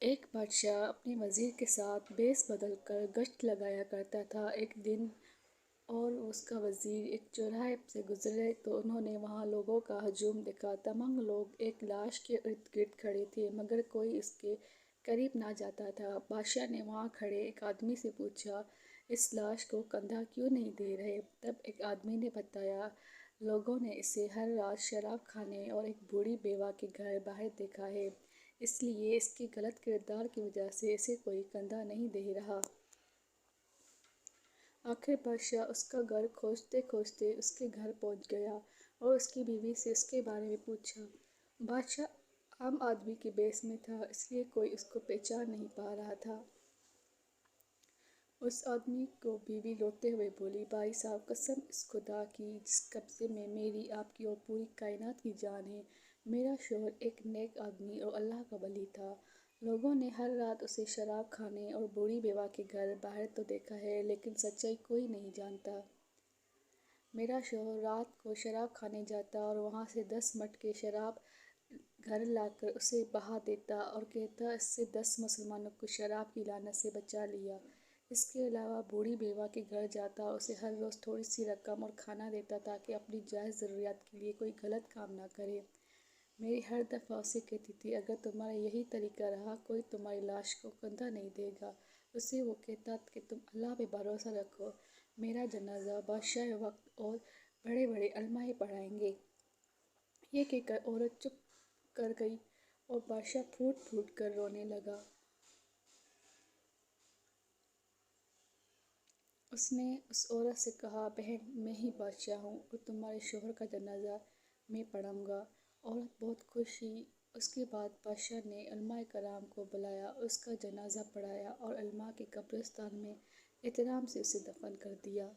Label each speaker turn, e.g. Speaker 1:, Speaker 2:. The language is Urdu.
Speaker 1: ایک بادشاہ اپنے وزیر کے ساتھ بیس بدل کر گشت لگایا کرتا تھا۔ ایک دن اور اس کا وزیر ایک چوراہے سے گزرے تو انہوں نے وہاں لوگوں کا ہجوم دیکھا۔ تمام لوگ ایک لاش کے ارد گرد کھڑے تھے مگر کوئی اس کے قریب نہ جاتا تھا۔ بادشاہ نے وہاں کھڑے ایک آدمی سے پوچھا، اس لاش کو کندھا کیوں نہیں دے رہے؟ تب ایک آدمی نے بتایا، لوگوں نے اسے ہر رات شراب کھانے اور ایک بوڑھی بیوہ کے گھر باہر دیکھا ہے، اس لیے اس کے غلط کردار کی وجہ سے اسے کوئی کندھا نہیں دے رہا۔ آخر بادشاہ اس کا گھر کھوجتے کھوجتے اس کے گھر پہنچ گیا اور اس کی بیوی سے اس کے بارے میں پوچھا۔ بادشاہ عام آدمی کے بھیس میں تھا، اس لیے کوئی اس کو پہچان نہیں پا رہا تھا۔ اس آدمی کو بیوی روتے ہوئے بولی، بھائی صاحب، قسم اس خدا کی جس قبضے میں میری، آپ کی اور پوری کائنات کی جان ہے، میرا شوہر ایک نیک آدمی اور اللہ کا ولی تھا۔ لوگوں نے ہر رات اسے شراب کھانے اور بوڑھی بیوہ کے گھر باہر تو دیکھا ہے لیکن سچائی کوئی نہیں جانتا۔ میرا شوہر رات کو شراب کھانے جاتا اور وہاں سے 10 مٹکے شراب گھر لا کر اسے بہا دیتا اور کہتا، اس سے 10 مسلمانوں کو شراب کی لعنت سے بچا لیا۔ اس کے علاوہ بوڑھی بیوہ کے گھر جاتا اور اسے ہر روز تھوڑی سی رقم اور کھانا دیتا تاکہ اپنی جائز ضروریات کے لیے کوئی غلط کام نہ کرے۔ میری ہر دفعہ اسے کہتی تھی، اگر تمہارا یہی طریقہ رہا کوئی تمہاری لاش کو کندھا نہیں دے گا۔ اسے وہ کہتا کہ تم اللہ پہ بھروسہ رکھو، میرا جنازہ بادشاہ وقت اور بڑے بڑے علماء پڑھائیں گے۔ یہ کہہ کر عورت چپ کر گئی اور بادشاہ پھوٹ پھوٹ کر رونے لگا۔ اس نے اس عورت سے کہا، بہن، میں ہی بادشاہ ہوں اور تمہارے شوہر کا جنازہ میں پڑھاؤں گا۔ عورت بہت خوش ہوئی۔ اس کے بعد بادشاہ نے علماء کرام کو بلایا، اس کا جنازہ پڑھایا اور علماء کے قبرستان میں احترام سے اسے دفن کر دیا۔